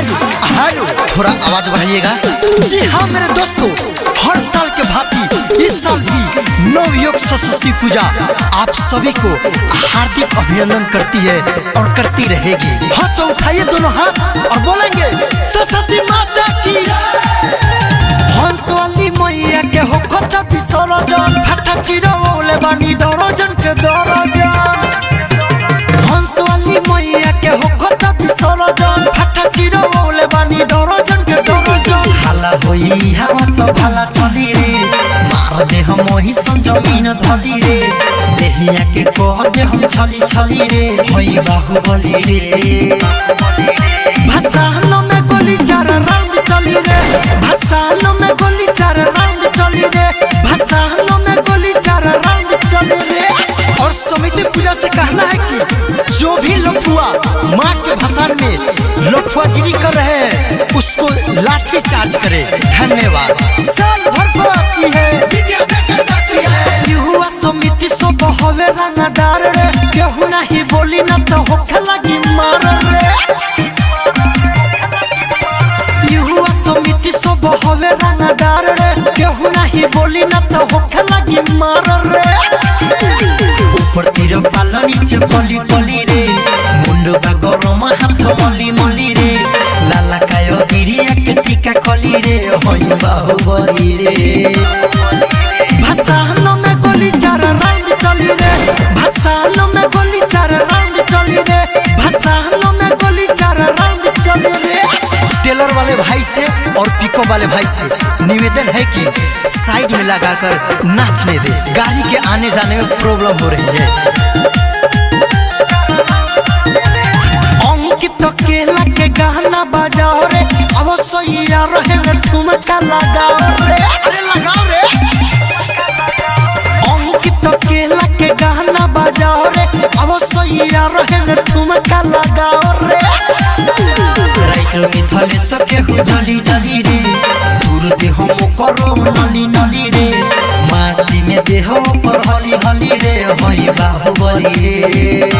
Hello hello, थोड़ा आवाज बढ़ाइएगा। जी हाँ मेरे दोस्तों, हर साल के भांति इस साल भी नवयुग सरस्वती पूजा आप सभी को हार्दिक अभिनंदन करती है और करती रहेगी। हाँ तो उठाइए दोनों हाथ और बोलेंगे सरस्वती माता की। हंस वाली मैया के हो कथा विसर्जन, फटा चिरौले बानी दर्जन के दर्जन। हंस वाली मैया के हो कथा विसर्जन, फटा चिरौले बानी दर्जन के दर्जन। हाला होई हवा तो भला चली रे, मार दे हम वही संजमीन धली रे। देहिया के कह दे हम छली छली रे, होई बाहुबली रे। भाषानो में गोली चार राउंड चली रे, भाषानो में गोली चार राउंड चली रे, भाषानो में गोली चार राउंड चली रे। और समिति पूजा से कहना है कि जो भी लफुआ माँ के भाषण में लफुआगिरी कर रहे हैं उसको लाठी चार्ज करे। धन्यवाद। साल भर को आती है विद्या देकर जाती है। युवा समिति सब हवे रंगदार रे, केहू नहीं बोली न तो होखे लगी मार रे। युवा समिति सब हवे रंगदार रे, केहू नहीं बोली न तो होखे लगी मार रे। ऊपर तीर पाल नीचे पली पली रे, मुंडो का गरम हाथ मली मली रे। लाला कायो गिरिया के टीका कली रे, होई बाहुबली रे। भाषानो में गोली चार राउंड चली रे, भाषानो में गोली चार राउंड चली रे, भाषानो में गोली चार राउंड चली रे। टेलर वाले भाई से और पिको वाले भाई से निवेदन है कि साइड में लगाकर नाचने दे, गाड़ी के आने जाने में प्रॉब्लम हो रही है। अंकित केला के गाना बजाओ रे, अवश्य यार है ठुमका लगाओ रे, अरे लगाओ रे। अंकित केला के गाना बजाओ रे, अवश्य यार है ठुमका लगाओ रे। मिथले सके हो जली जली रे, दूर दे हम करो नली नली रे। माटी में देह पर हली हली रे, होई बाहुबली रे।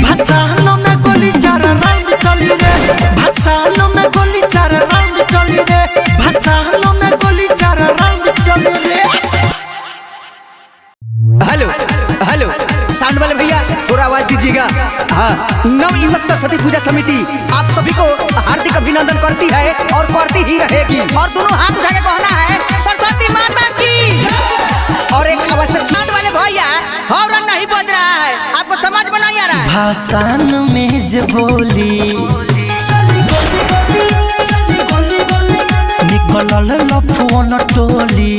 भाषानो में गोली चार राउंड चली रे, भाषानो में गोली चार राउंड चली रे, भाषानो में गोली चार राउंड चली रे। हेलो हेलो, साउंड वाले भैया थोड़ा आवाज दीजिएगा। हाँ, नवयुवक सरस्वती पूजा समिति आप सभी को हार्दिक अभिनंदन करती है और करती ही रहेगी। और दोनों हाथ उठा के कहना है सरस्वती माता की। और एक आवश्यक साउंड वाले भैया हॉर्न नहीं बज रहा है, आपको समझ में नहीं आ रहा है। भाषानो में जो बोली निकलल लफुअन टोली।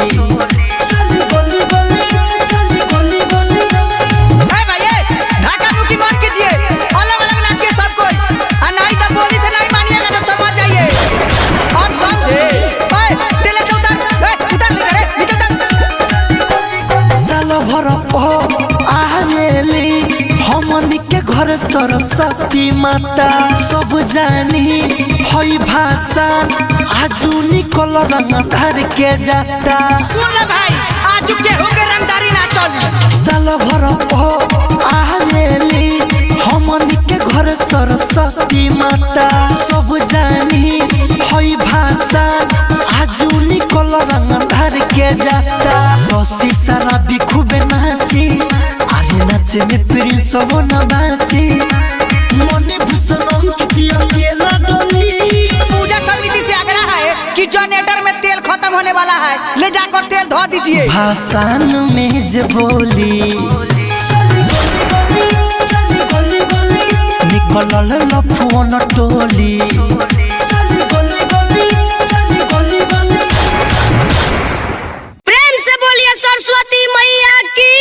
हमनी के घर सरस्वती माता सब जानी हई भाषा, आजू निकल रंगदार के जाता। सुन ले भाई, आजू केहू के रंगदारी ना चली। साल भर आलेली हमनी के घर सरस्वती माता सब जानी हई भाषा, आजू निकल रंगदार के जाता। ससी सारा भी खूबे नाची, आरे नाचे में प्रिंस सब न बाची। मने भूषण कितिया केला डोली। पूजा समिति से आग्रह है कि जनरेटर में तेल खत्म होने वाला है, ले जाकर तेल धो दीजिए। भाषानो में जो बोली निकलल लफुअन टोली। प्रेम से बोलिए सरस्वती मैया की।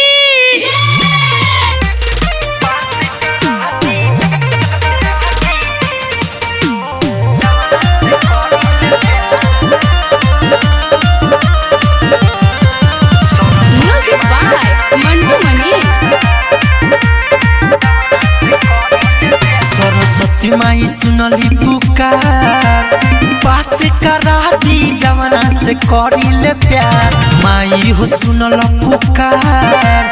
म्यूजिक बाय मंटू मनी। सरस्वती माई सुनली पुकार, पास करा दी जवाना से करिले प्यार। माई हो सुनल पुकार,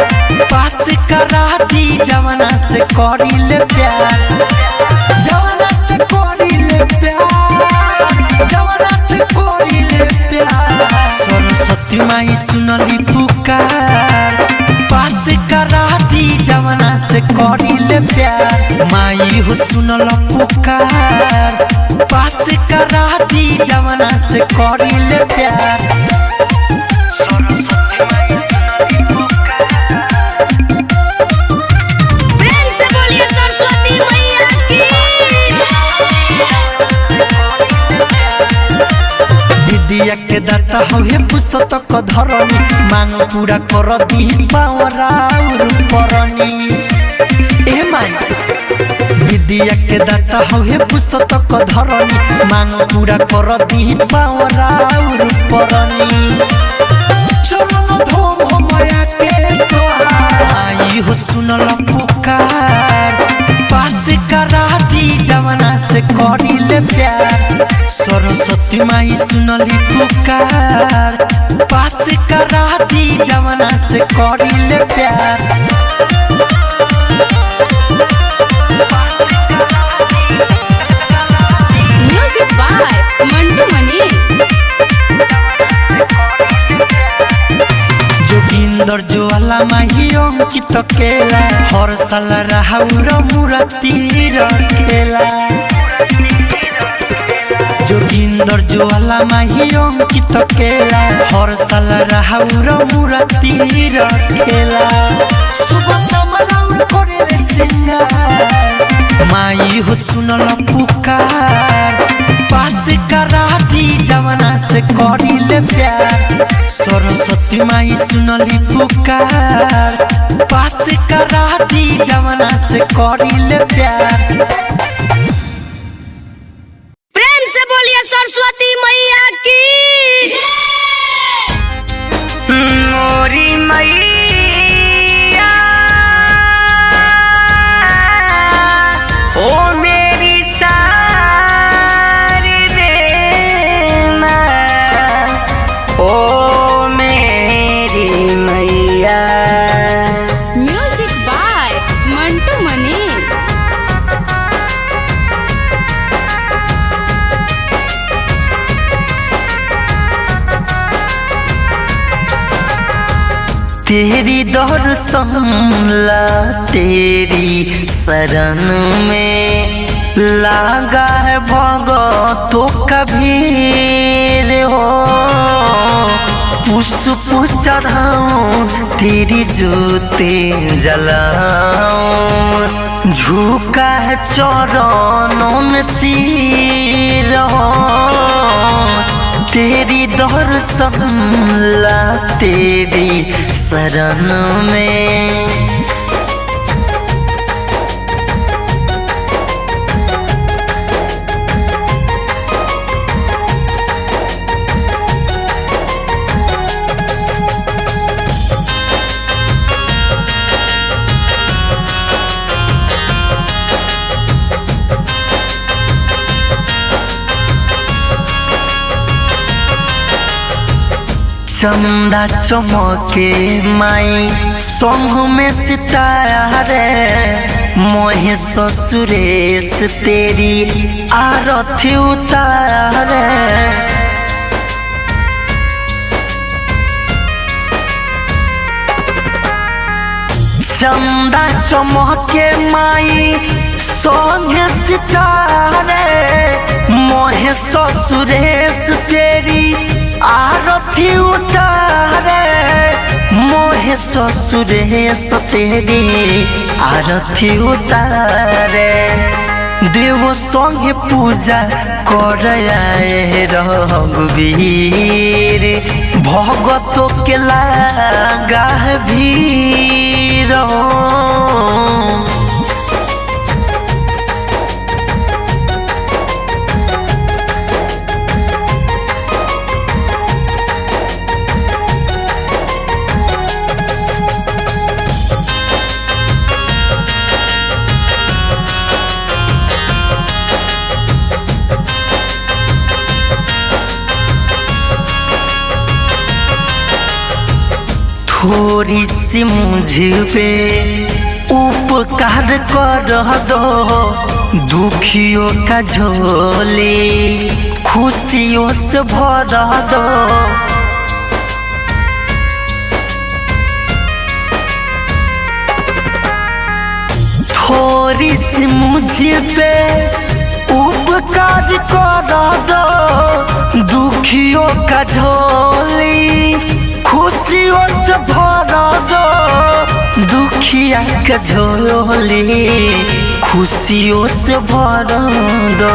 पास करा दी जवाना से करिले प्यार, जवाना से करिले प्यार। हो सुनल पुकार, पास करा दी जवाना से करिले प्यार। प्रेम से बोलिए सरस्वती मैया की। विद्या के दाता हवे पुस्तक धरनी, मांग पूरा कर दी पावराउर परनी। ए माई विद्या के दाता हवे पुस्तक धरनी, मांग पूरा कर दी पावराउर परनी। चरण धोम हो माया के तोहार, आई हो सुनल पुकार, पास करा दी जवाना से करिले प्यार। सरस्वती माई सुनली पुकार, पास करा दी जवाना से करिले प्यार। Music by Mantu Manish. जोगिंदर ज्वाला माही अंकित केला, हर साल राहुर मूर्ति रखेला। जोगिंदर ज्वाला माही अंकित केला, हर साल राहुर मूर्ति रखेला। सुबह समराउर करे सिंगार, माई हो सुनल पुकार, पास करा दी जवाना से करिले प्यार। सरस्वती माई सुनली पुकार, पास करा दी जवाना से करिले प्यार। प्रेम से बोलिए सरस्वती मैया की। मोरी मैया ओ मेरी शारदे माँ, ओ मेरी मैया। Music by Mantu Manish. तेरी दर्शन ला तेरी शरण में लागा है भगतों का भीड़ हो। पुष्प चढ़ाऊं तेरी ज्योति जलाऊं, झुका है चरणों में सिर हो। तेरी दर्शन ला तेरी शरण में। चंदा चमके माई संग में सितारे, मोहे ससुरेश तेरी आरती उतारे। चंदा चमके माई संग सितारे, मोहे ससुरेश तेरी आरती उतारे। मोहे ससुरेश तेरी आरती उतारे। देव संगे पूजा कर आए रघुवीर, भगतों के लागा भीड़ हो। थोड़ी सी मुझ पे उपकार कर दो, दुखियों का झोली खुशियों से भर दो। थोड़ी सी मुझे पे उपकार कर दो, दुखियों का झोली खुशियों से भर दो, दुखिया का झोली खुशियों से भर दो।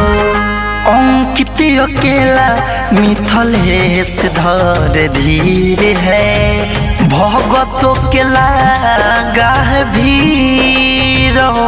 अंकित अकेला मिथलेश धर धीर है, भगतों के लागा है भीड़ हो।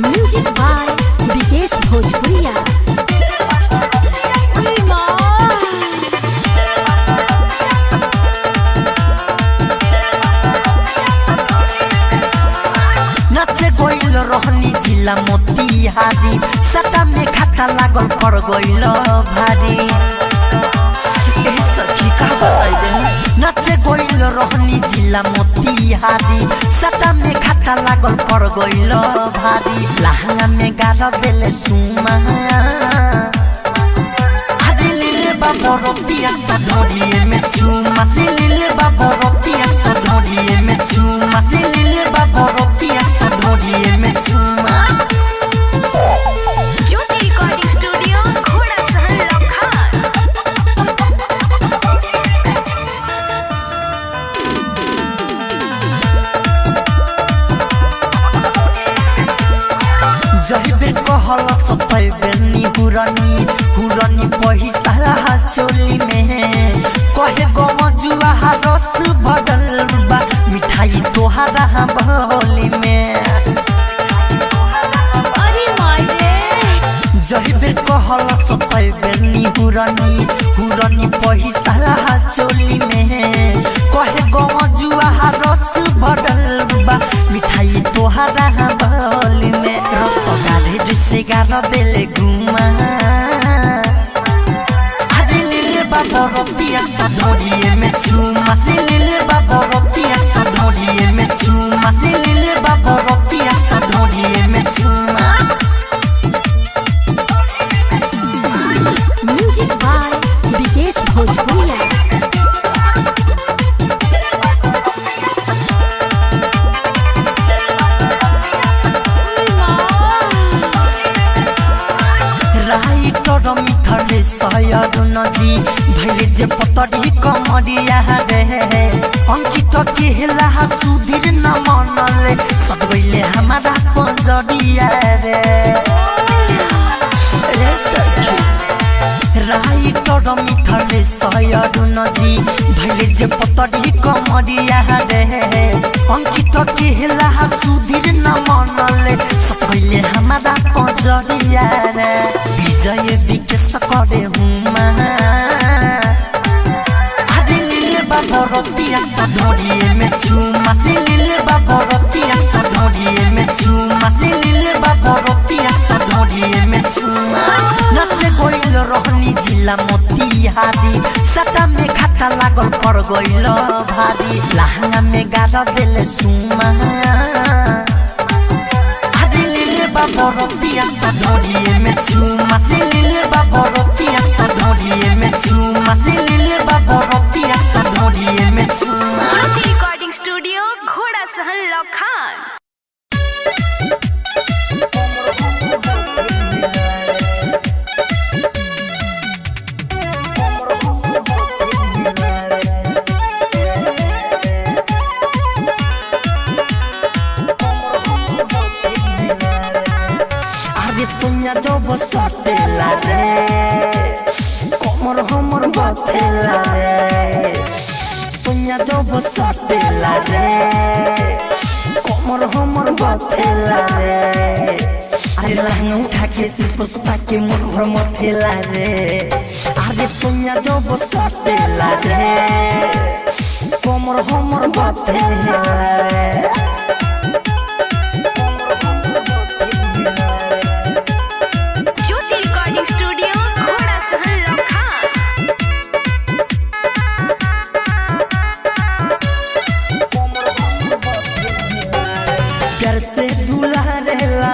म्यूजिक बाय विकेश भोजपुरिया। नचे गइल रहनी जिला मोतिहारी, सटा में खाता लागल पड़ गइल भारी। ए सखी का बताई दे, नचे गइल रहनी जिला मोतिहारी, सटा में खाता लागल पड़ गइल भारी। लहंगा में गार देले सुमा, दिले बाबा रोटिया सा ढोरिए में चुमा, दिले बाबा रोटिया सा ढोरिए में चुमा, दिले बाबा रोटिया सा ढोरिए में चुमा। ज्योति रिकॉर्डिंग स्टूडियो घोड़ा सहन लखान। जहिबे कहल सतै बेनी हुरनी हुरनी पहिसा चोली में, कहे गम जुआ रस भरल बा मिठाई तोहरा भोली में। अरे माय रे, जहिबे कहल सतै बेनी हुरनी हुरनी पहिसा चोली में, कहे गम जुआ रस भरल बा मिठाई तोहरा भोली में। रस गाले जैसे गाना देले घुमा, दिले बाबा रोटिया सा ढोरिए में चुमा, दिले बाबा रोटिया सा ढोरिए में चुमा, दिले बाबा रोटिया सा ढोरिए में चुमा। म्यूजिक बाय विकेश भोजपुरिया। राइटर मिथले सयर नदी भैले जे पतरी कमरिया रे, अंकित केला सुधीर न मनले सदगैले हमारा पंजरिया रे। रे सखी राइटर मिथले सयर नदी भैले जे पतरी कमरिया रे, अंकित केला सुधीर न मनले सदगैले हमारा पंजरिया रे। विजय विकेश करे हुमा, दिले बाबा रोटिया सा ढोरिए में चुमा, दिले बाबा रोटिया सा ढोरिए में चुमा, दिले बाबा रोटिया सा ढोरिए में चुमा। नचे गइल रहनी जिला मोतिहारी, सटा में खाता लागल पड़ गइल भारी। लहंगा में गार देले सुमा, बाबा रोटिया सा ढोरिए में चुमा, दिले बाबा रोटिया सा ढोरिए में चुमा, दिले बाबा रोटिया सा ढोरिए में चुमा। ज्योति रिकॉर्डिंग स्टूडियो घोड़ा सहन लखान। सुनिया जब सटेला रे, कमर हमर बथेला रे। सुनिया जब सटेला रे, कमर हमर बथेला रे। अरे लहंगा उठा के सिर पर सुता के मुख भर मथेला रे। अरे सुनिया जब सटेला रे, कमर हमर बथेला रे।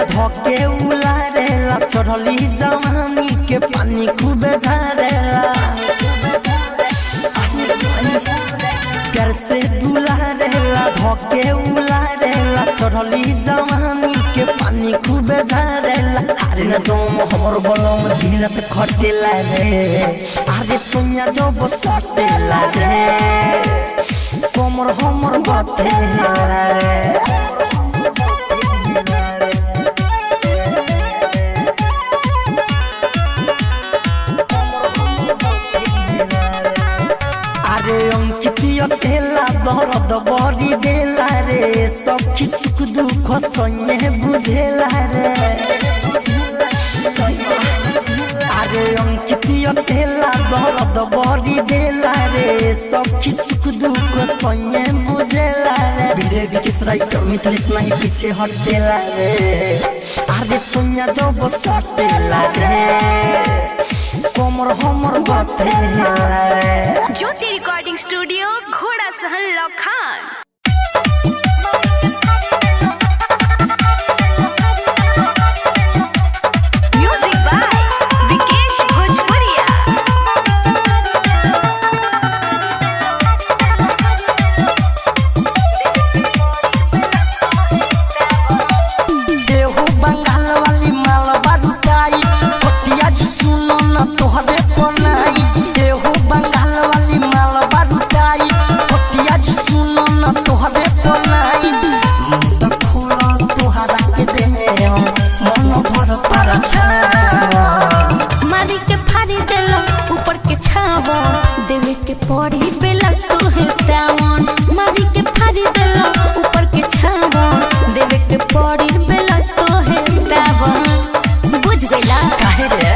धोके उलारेला चढ़ली जवानी के पानी खूब झारेला प्यार से दुलारेला धोके उलारेला चढ़ली जवानी के पानी खूब झारेला अरे न तुम हमर बलम दिन पे खटेला रे अरे सोनिया जब सटेला रे कमर हमर बतेला रे अंकितिया तेला दर्द बड़ी देला रे सखी सुख दुख संगे बुझेला रे अरे अंकितिया तेला दर्द बड़ी देला रे सखी सुख दुख संगे बुझेला रे विजय विकेश राइटर मिथलेश नहीं पीछे हटेला रे अरे सोनिया जब सटेला रे कमर हमर बतेला रे ज्योति रिकॉर्डिंग स्टूडियो घोड़ा सहन लखान। म्यूजिक बाय विकेश भोजपुरिया। देहु बंगाल वाली माल बारूटाई पटिया सुनो न तोहरे पनाई देहु बंगाल वाली माल बारूटाई पटिया सुनो न तोहरे पनाई मुंड खोला तोहरा के दे मन भर पर छावा मारी के फाड़ी देलो ऊपर के छावा देवे के पड़ी बेला तोहे तावन मारी के फाड़ी देलो ऊपर के छावा देवे के पड़ी बेला तोहे तावन बुझ गइला काहे रे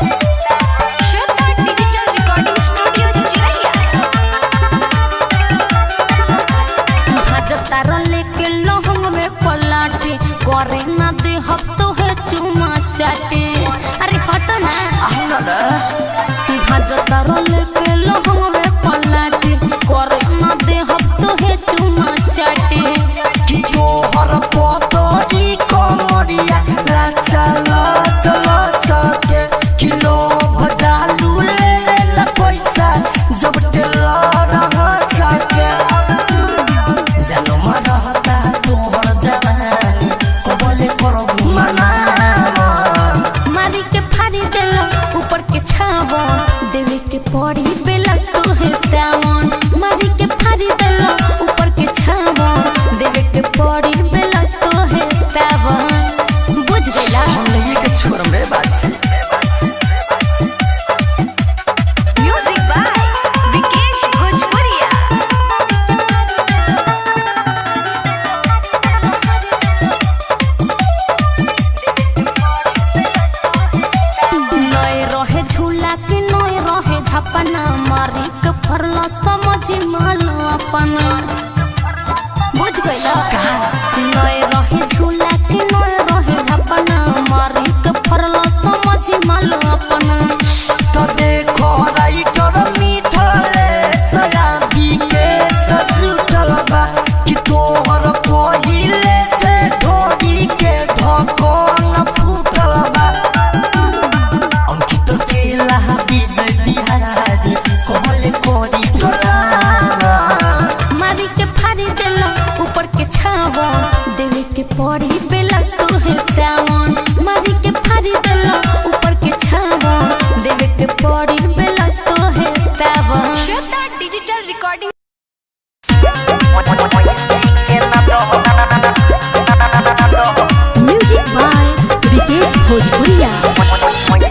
श्रद्धा डिजिटल रिकॉर्डिंग स्टूडियो चिरैया। भाजता रले के लहंग में पलाटे करे ना दे हफ्तो है चुमा चाटे अरे हट ना भाजता रले के लहंग में पलाटे करे ना दे हफ्तो है चुमा चाटे कि तोहर पतरी कमरिया लाचा लाचा लाचा के किलो भजालू ले पैसा जब तेला रहा सके जानो मरहता तोहर जवान कबले करबू मना मारी के फाड़ी देलो ऊपर के छावा देवे के पड़ी बेला तोहे तावन मारी के फाड़ी देलो ऊपर के छावा देवे के पड़ी बेला तोहे तावन बुझ गइला हम नहीं के छोड़ रे बात से म्यूजिक बाय विकेश भोजपुरिया। नय रहे झूला के नय रहे झपना मारी के फरला समझ मालो अपना बुझ गइला नय रहे झूला के नय रहे झपना मारी के फरला समझ मालो अपना तो देखो राइटर मिथले सयाबी के सजुटल बा कि तोहर पहिले से ढोड़ी के ढकोन फूटल बा अंकित तेला विजय बिहारी कहले कोरी डोला मारी के फाड़ी देलो ऊपर के छावा देवे के पड़ी बेला तोहे तावन मारी के फाड़ी देलो ऊपर के छावा देवे के पड़ी बेला तोहे तावन Shraddha digital recording music by Vikesh Bhojpuriya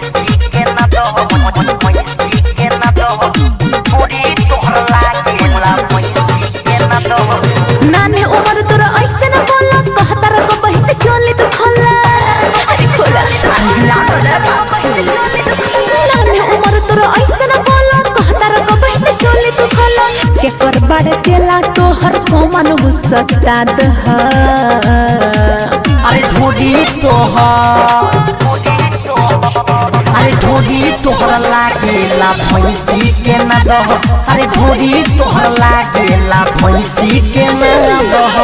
नाने उमर तोरा ऐसे न बोला कहता रखो बहिते चोली तो खोला अरे खोला नाने उमर तोरा ऐसे न बोला कहता रखो बहिते चोली तो खोला के कर बड़े तेला तो हर को मन गुस्सा दह अरे ढोड़ी तोहर लागेला भैंसी के न दह अरे ढोड़ी तोहर लागेला भैंसी के न दह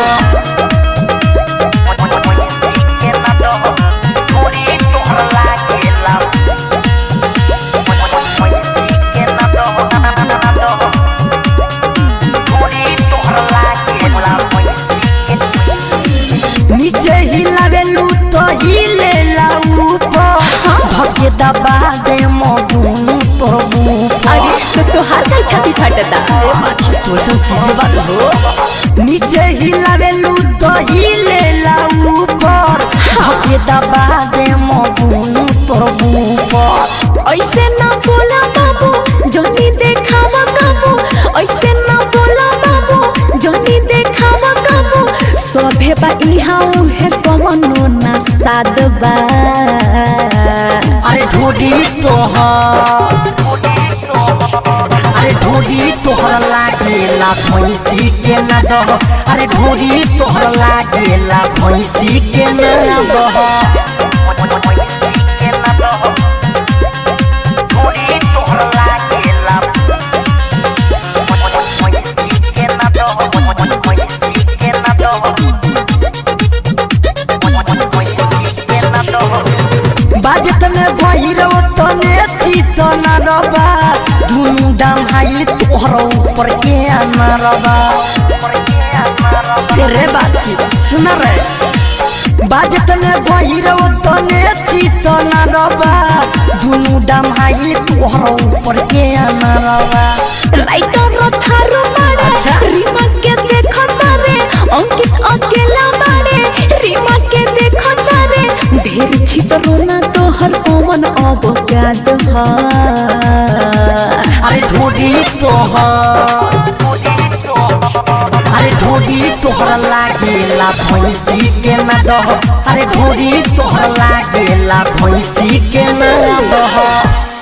नीचे हिलावेलू तो हिलेला ऊपर भगे दबा दे मोदूनु तो ऊपर। अरे तो हार का छाती फटता क्वेश्चन सीधे बात हो। नीचे हिलावेलू तो हिलेला ऊपर भगे दबा दे मोदूनु तो ऊपर। ऐसे ना बोला बाबू जोनी देखावा काबू, ऐसे ना बोला बाबू जोनी देखावा काबू। सोभे बा इहा उहे कवनो ना सादबा। अरे ढोडी तोहर, अरे ढोडी तोहर लागेला भैंसी के न दह। अरे ढोडी तोहर लागेला भैंसी के न दह। बाजत में भैरो तने चीतन रबा दुनु दाम हाई तोहर ऊपर के अनरबा। तेरे बाची सुन रे बाजत में भैरो तने चीतन रबा दुनु दाम हाई तोहर ऊपर के अनरबा। राइटर थारो मारे अच्छा। रीमा के देखो तारे अंकित अकेला मारे रीमा के देखो तारे ढेर छितरो ना तोहर कौन अवकाद हा। अरे ढोडी तोहर, अरे ढोडी तोहर लागेला भैंसी के न दह। अरे ढोडी तोहर लागेला भैंसी के न दह।